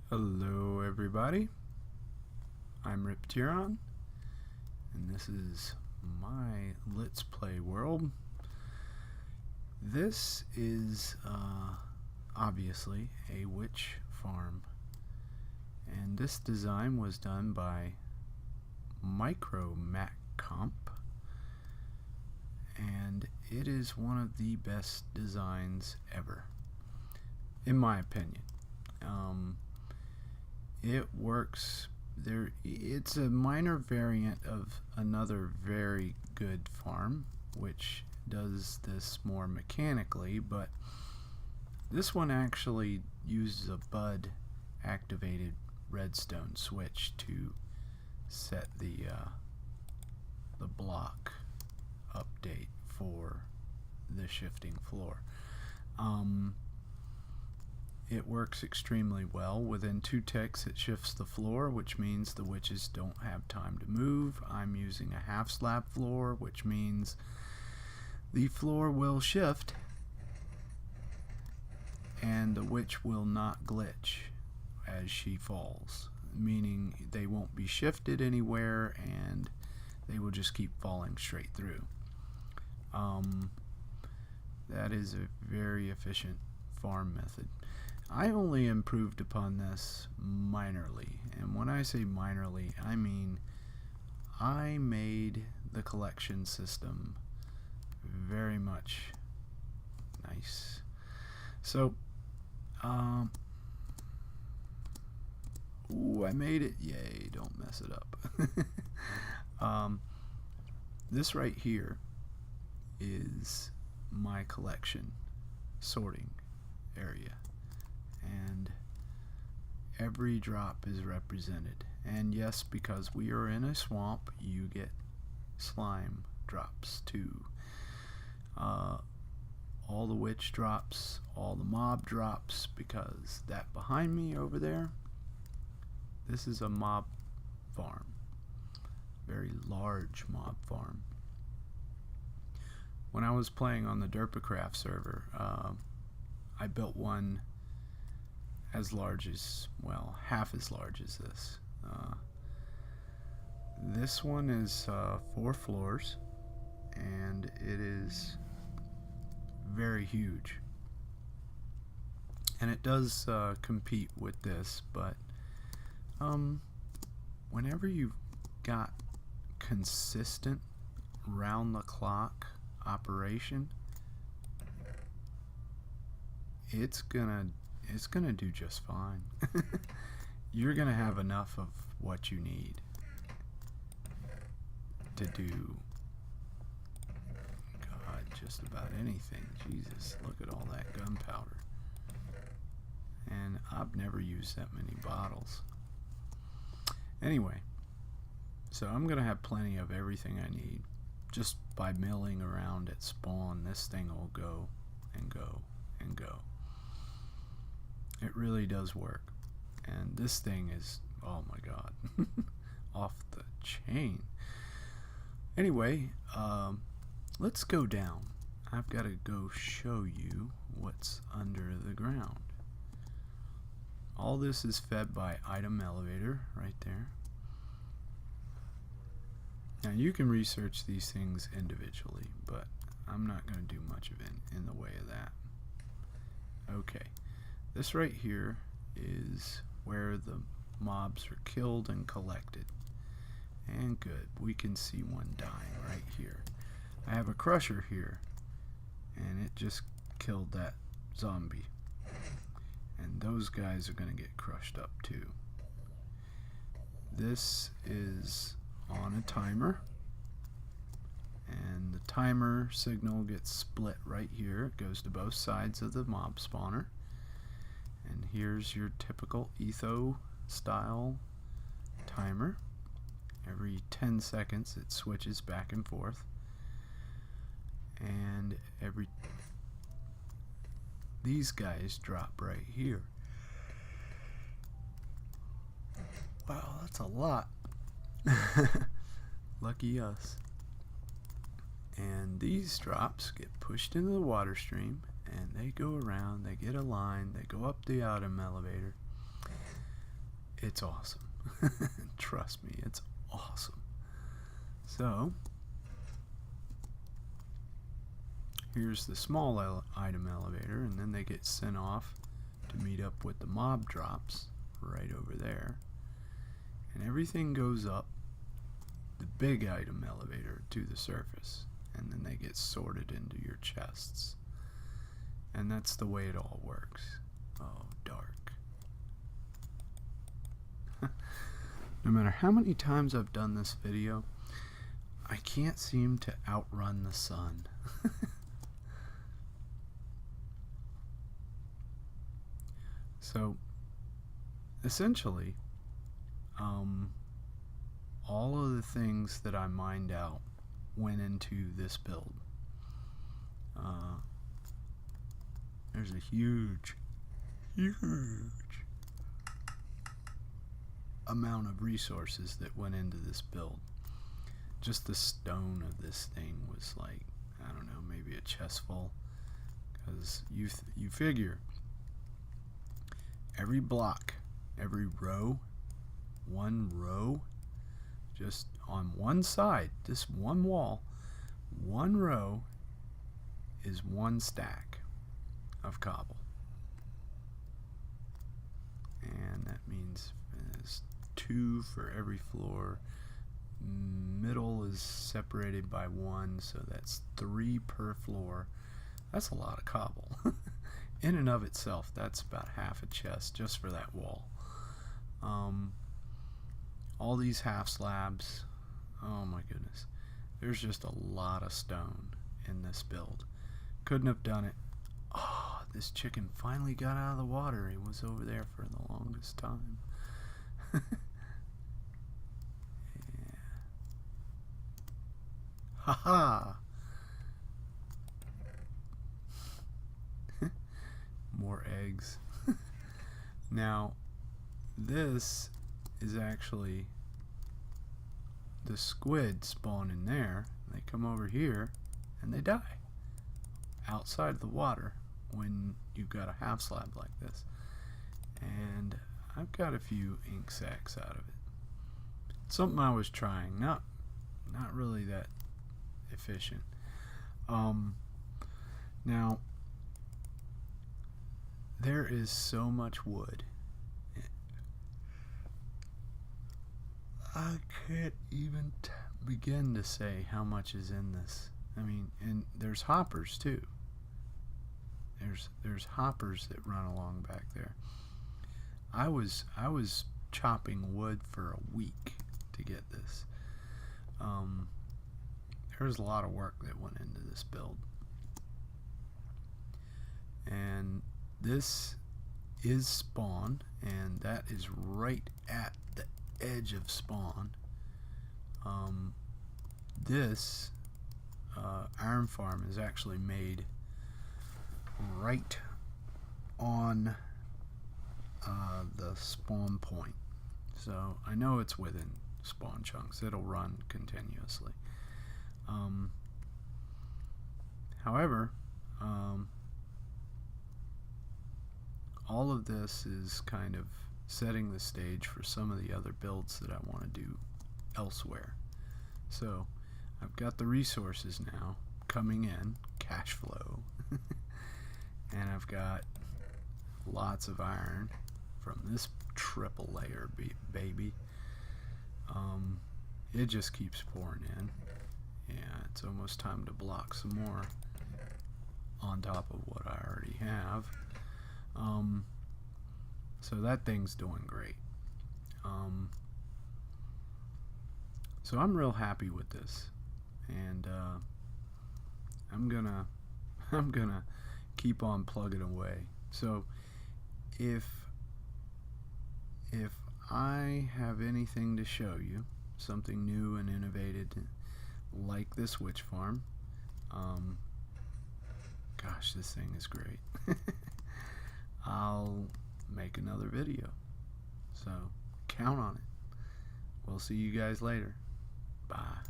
Hello everybody, I'm RIptieron, and this is my Let's Play world. This is obviously a witch farm, and this design was done by Comp, and it is one of the best designs ever, in my opinion. It works there. It's a minor variant of another very good farm which does this more mechanically, but this one actually uses a bud activated redstone switch to set the block update for the shifting floor. It works extremely well. Within 2 ticks it shifts the floor, which means the witches don't have time to move. I'm using a half slab floor, which means the floor will shift and the witch will not glitch as she falls, meaning they won't be shifted anywhere and they will just keep falling straight through. That is a very efficient farm method. I only improved upon this minorly, and when I say minorly, I mean I made the collection system very much nice. So, ooh, I made it, yay, don't mess it up. This right here is my collection sorting area, and every drop is represented. And yes, because we are in a swamp, you get slime drops too. All the witch drops, all the mob drops, because that behind me over there, this is a mob farm, very large mob farm. When I was playing on the Derpacraft server, I built one as large as, well, half as large as this. This one is 4 floors, and it is very huge. And it does compete with this, but whenever you've got consistent round-the-clock operation, it's gonna do just fine. You're gonna have enough of what you need to do, God, just about anything. Jesus, look at all that gunpowder. And I've never used that many bottles. Anyway, so I'm gonna have plenty of everything I need. Just by milling around at spawn, this thing will go and go and go. It really does work. And this thing is, oh my God, off the chain. Anyway, let's go down. I've got to go show you what's under the ground. All this is fed by item elevator right there. Now you can research these things individually, but I'm not going to do much of it in the way of that. Okay, this right here is where the mobs are killed and collected. And good, we can see one dying right here. I have a crusher here, and it just killed that zombie. And those guys are going to get crushed up too. This is on a timer, and the timer signal gets split right here. It goes to both sides of the mob spawner, and here's your typical etho style timer. Every 10 seconds it switches back and forth, and these guys drop right here. Wow, that's a lot. Lucky us. And these drops get pushed into the water stream, and they go around, they get a line, they go up the item elevator, it's awesome. Trust me, it's awesome. So here's the small item elevator, and then they get sent off to meet up with the mob drops right over there, and everything goes up the big item elevator to the surface, and then they get sorted into your chests, and that's the way it all works. Oh, dark. No matter how many times I've done this video, I can't seem to outrun the sun. So essentially, all of the things that I mined out went into this build. There's a huge amount of resources that went into this build. Just the stone of this thing was like, I don't know, maybe a chest full, because you figure every block, every row, one row, just on one side, this one wall, one row is one stack of cobble. And that means there's 2 for every floor. Middle is separated by 1, so that's 3 per floor. That's a lot of cobble. In and of itself, that's about half a chest just for that wall. All these half slabs, oh my goodness, there's just a lot of stone in this build. Couldn't have done it. Oh, this chicken finally got out of the water. He was over there for the longest time. Yeah. Haha. More eggs. Now, this is actually the squid spawn in there. They come over here and they die outside the water when you've got a half slab like this. And I've got a few ink sacs out of it. Something I was trying, not really that efficient. Now there is so much wood. I can't even begin to say how much is in this. I mean, and there's hoppers too. There's hoppers that run along back there. I was chopping wood for a week to get this. There's a lot of work that went into this build. And this is spawn, and that is right at the edge of spawn. This iron farm is actually made right on the spawn point, so I know it's within spawn chunks. It'll run continuously. However, all of this is kind of setting the stage for some of the other builds that I want to do elsewhere. So I've got the resources now coming in, cash flow, and I've got lots of iron from this triple layer baby. It just keeps pouring in. Yeah, it's almost time to block some more on top of what I already have. So that thing's doing great. So I'm real happy with this, and I'm gonna keep on plugging away. So if I have anything to show you, something new and innovative like this witch farm, gosh, this thing is great. I'll make another video, so count on it. We'll see you guys later. Bye.